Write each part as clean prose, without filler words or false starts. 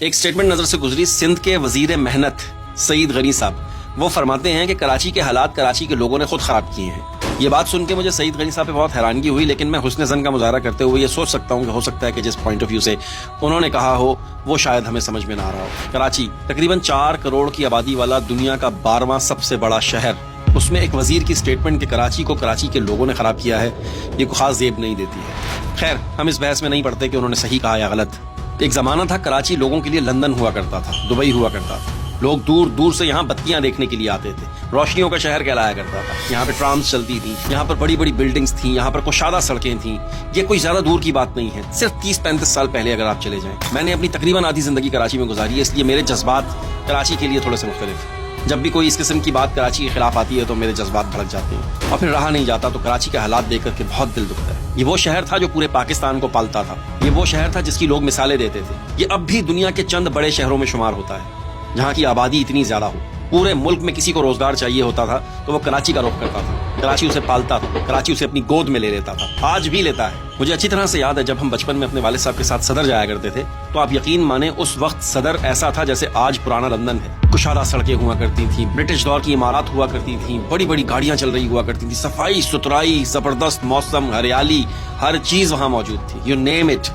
ایک سٹیٹمنٹ نظر سے گزری سندھ کے وزیر محنت سعید غنی صاحب، وہ فرماتے ہیں کہ کراچی کے حالات کراچی کے لوگوں نے خود خراب کیے ہیں۔ یہ بات سن کے مجھے سعید غنی صاحب پہ بہت حیرانگی ہوئی، لیکن میں حسن ظن کا مظاہرہ کرتے ہوئے یہ سوچ سکتا ہوں کہ ہو سکتا ہے کہ جس پوائنٹ آف ویو سے انہوں نے کہا ہو وہ شاید ہمیں سمجھ میں نہ آ رہا ہو۔ کراچی تقریباً 4 کروڑ کی آبادی والا دنیا کا 12واں سب سے بڑا شہر، اس میں ایک وزیر کی سٹیٹمنٹ کہ کراچی کو کراچی کے لوگوں نے خراب کیا ہے، یہ کوئی خاص زیب نہیں دیتی ہے۔ خیر، ہم اس بحث میں نہیں پڑتے کہ انہوں نے صحیح کہا یا غلط۔ ایک زمانہ تھا کراچی لوگوں کے لیے لندن ہوا کرتا تھا، دبئی ہوا کرتا تھا، لوگ دور دور سے یہاں بتیاں دیکھنے کے لیے آتے تھے، روشنیوں کا شہر کہلایا کرتا تھا، یہاں پہ ٹرامز چلتی تھی، یہاں پر بڑی بڑی بلڈنگز تھیں، یہاں پر کشادہ سڑکیں تھیں۔ یہ کوئی زیادہ دور کی بات نہیں ہے، صرف 30-35 سال پہلے اگر آپ چلے جائیں۔ میں نے اپنی تقریباً آدھی زندگی کراچی میں گزاری ہے، اس لیے میرے جذبات کراچی کے لیے تھوڑے سے مختلف ہیں۔ جب بھی کوئی اس قسم کی بات کراچی کے خلاف آتی ہے تو میرے جذبات بھڑک جاتے ہیں اور پھر رہا نہیں جاتا، تو کراچی کے حالات دیکھ کر کے بہت دل دکھتا ہے۔ یہ وہ شہر تھا جو پورے پاکستان کو پالتا تھا، یہ وہ شہر تھا جس کی لوگ مثالیں دیتے تھے۔ یہ اب بھی دنیا کے چند بڑے شہروں میں شمار ہوتا ہے جہاں کی آبادی اتنی زیادہ ہو۔ پورے ملک میں کسی کو روزگار چاہیے ہوتا تھا تو وہ کراچی کا رخ کرتا تھا، کراچی اسے پالتا تھا، کراچی اسے اپنی گود میں لے لیتا تھا، آج بھی لیتا ہے۔ مجھے اچھی طرح سے یاد ہے جب ہم بچپن میں اپنے والد صاحب کے ساتھ صدر جایا کرتے تھے تو آپ یقین مانیں اس وقت صدر ایسا تھا جیسے آج پرانا لندن ہے۔ کشادہ سڑکیں ہوا کرتی تھیں، برٹش دور کی عمارات ہوا کرتی تھیں، بڑی بڑی گاڑیاں چل رہی ہوا کرتی تھیں، صفائی ستھرائی، زبردست موسم، ہریالی، ہر چیز وہاں موجود تھی، یو نیم اٹ۔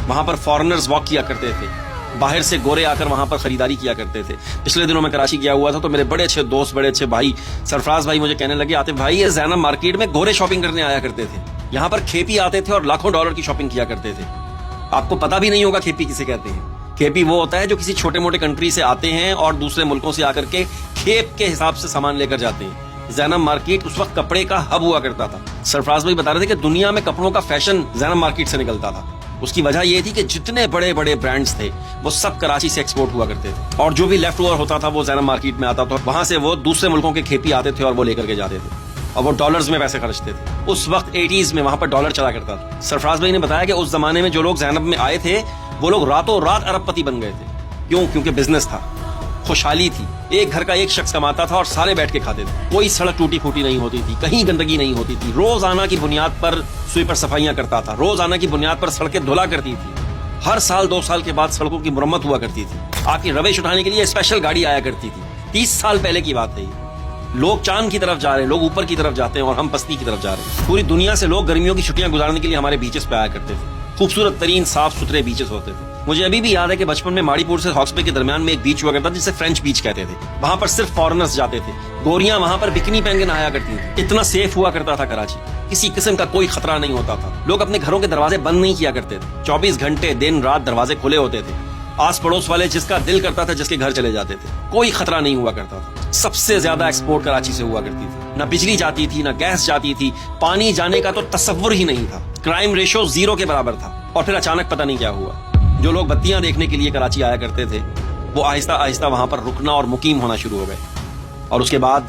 وہاں پر فارنرز واک کیا کرتے تھے، باہر سے گورے آ کر وہاں پر خریداری کیا کرتے تھے۔ پچھلے دنوں میں کراچی گیا ہوا تھا تو میرے بڑے اچھے دوست، بڑے اچھے بھائی سرفراز بھائی مجھے کہنے لگے، عاطف بھائی یہ زینب مارکیٹ میں گورے شاپنگ کرنے آیا کرتے تھے، یہاں پر کھیپی آتے تھے اور لاکھوں ڈالر کی شاپنگ کیا کرتے تھے۔ آپ کو پتا بھی نہیں ہوگا کھیپی کسے کہتے ہیں۔ کھیپی وہ ہوتا ہے جو کسی چھوٹے موٹے کنٹری سے آتے ہیں اور دوسرے ملکوں سے آ کر کے کھیپ کے حساب سے سامان لے کر جاتے ہیں۔ زینب مارکیٹ اس وقت کپڑے کا ہب ہوا کرتا تھا۔ سرفراز بھائی بتا رہے تھے کہ دنیا میں کپڑوں کا فیشن زینب مارکیٹ سے نکلتا تھا۔ اس کی وجہ یہ تھی کہ جتنے بڑے بڑے برانڈز تھے وہ سب کراچی سے ایکسپورٹ ہوا کرتے تھے، اور جو بھی لیفٹ اوور ہوتا تھا وہ زینب مارکیٹ میں آتا تھا، وہاں سے وہ دوسرے ملکوں کے کھیپی آتے تھے اور وہ لے کر کے جاتے تھے اور وہ ڈالرز میں پیسے خرچتے تھے۔ اس وقت 80s میں وہاں پر ڈالر چلا کرتا تھا۔ سرفراز بھائی نے بتایا کہ اس زمانے میں جو لوگ زینب میں آئے تھے وہ لوگ راتوں رات ارب پتی بن گئے تھے۔ کیوں؟ کیونکہ بزنس تھا، خوشحالی تھی، ایک گھر کا ایک شخص کماتا تھا اور سارے بیٹھ کے کھاتے تھے، کوئی سڑک ٹوٹی پھوٹی نہیں ہوتی تھی، کہیں گندگی نہیں ہوتی تھی، روزانہ کی بنیاد پر سویپر صفائیاں کرتا تھا، روزانہ کی بنیاد پر سڑکیں دھلا کرتی تھی، ہر سال 2 سال کے بعد سڑکوں کی مرمت ہوا کرتی تھی، آپ کی رویش اٹھانے کے لیے اسپیشل گاڑی آیا کرتی تھی۔ 30 سال پہلے کی بات ہے یہ۔ لوگ چاند کی طرف جا رہے ہیں، لوگ اوپر کی طرف جاتے ہیں اور ہم پستی کی طرف جا رہے ہیں۔ پوری دنیا سے لوگ گرمیوں کی چھٹیاں گزارنے کے لیے ہمارے بیچز پہ آیا کرتے تھے، خوبصورت ترین صاف ستھرے بیچز ہوتے تھے۔ مجھے ابھی بھی یاد ہے کہ بچپن میں ماڑی پور سے ہاکس بے کے درمیان میں ایک بیچ ہوا کرتا تھا جسے فرینچ بیچ کہتے تھے، وہاں پر صرف فارنرز جاتے تھے، گوریاں وہاں پر بکنی پہن کے نہایا کرتی تھیں۔ اتنا سیف ہوا کرتا تھا کراچی، کسی قسم کا کوئی خطرہ نہیں ہوتا تھا، لوگ اپنے گھروں کے دروازے بند نہیں کیا کرتے تھے، 24 گھنٹے دن رات دروازے کھلے ہوتے تھے، آس پڑوس والے جس کا دل کرتا تھا جس کے گھر چلے جاتے تھے، کوئی خطرہ نہیں ہوا کرتا تھا۔ سب سے زیادہ ایکسپورٹ کراچی سے ہوا کرتی تھی، نہ بجلی جاتی تھی، نہ گیس جاتی تھی، پانی جانے کا تو تصور ہی نہیں تھا، کرائم ریشو 0 کے برابر تھا۔ اور پھر اچانک پتہ نہیں کیا ہوا، جو لوگ بتیاں دیکھنے کے لیے کراچی آیا کرتے تھے وہ آہستہ آہستہ وہاں پر رکنا اور مقیم ہونا شروع ہو گئے، اور اس کے بعد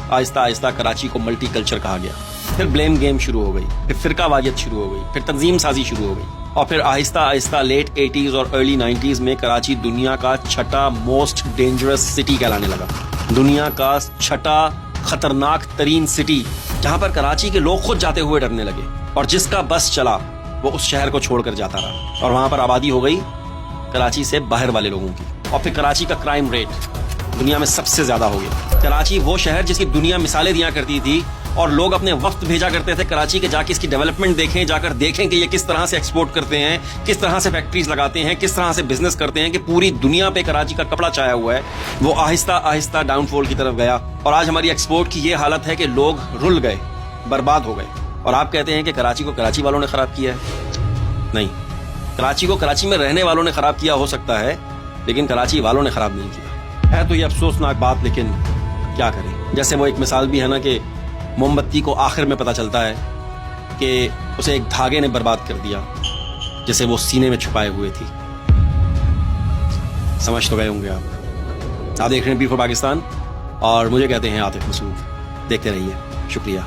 آہستہ آہستہ کراچی کو ملٹی کلچر کہا گیا۔ پھر بلیم گیم شروع ہو گئی، پھر فرقہ واریت شروع ہو گئی، پھر تنظیم سازی شروع ہو گئی، اور پھر آہستہ آہستہ لیٹ 80s اور ارلی 90s میں کراچی دنیا کا 6واں موسٹ ڈینجرس سٹی کہلانے لگا، دنیا کا 6واں خطرناک ترین سٹی، جہاں پر کراچی کے لوگ خود جاتے ہوئے ڈرنے لگے، اور جس کا بس چلا وہ اس شہر کو چھوڑ کر جاتا رہا، اور وہاں پر آبادی ہو گئی کراچی سے باہر والے لوگوں کی، اور پھر کراچی کا کرائم ریٹ دنیا میں سب سے زیادہ ہو گیا۔ کراچی وہ شہر جس کی دنیا مثالیں دیا کرتی تھی اور لوگ اپنے وقت بھیجا کرتے تھے کراچی کے، جا کے اس کی ڈیولپمنٹ دیکھیں، جا کر دیکھیں کہ یہ کس طرح سے ایکسپورٹ کرتے ہیں، کس طرح سے فیکٹریز لگاتے ہیں، کس طرح سے بزنس کرتے ہیں، کہ پوری دنیا پہ کراچی کا کپڑا چھایا ہوا ہے۔ وہ آہستہ آہستہ ڈاؤن فال کی طرف گیا، اور آج ہماری ایکسپورٹ کی یہ حالت ہے کہ لوگ رل گئے، برباد ہو گئے، اور آپ کہتے ہیں کہ کراچی کو کراچی والوں نے خراب کیا ہے؟ نہیں، کراچی کو کراچی میں رہنے والوں نے خراب کیا ہو سکتا ہے، لیکن کراچی والوں نے خراب نہیں کیا ہے۔ تو یہ افسوسناک بات، لیکن کیا کریں۔ جیسے وہ ایک مثال بھی ہے نا کہ موم بتی کو آخر میں پتہ چلتا ہے کہ اسے ایک دھاگے نے برباد کر دیا جسے وہ سینے میں چھپائے ہوئے تھی۔ سمجھ تو گئے ہوں گے آپ دیکھ رہے ہیں بی فور پاکستان، اور مجھے کہتے ہیں عاطف مسعود۔ دیکھتے رہیے، شکریہ۔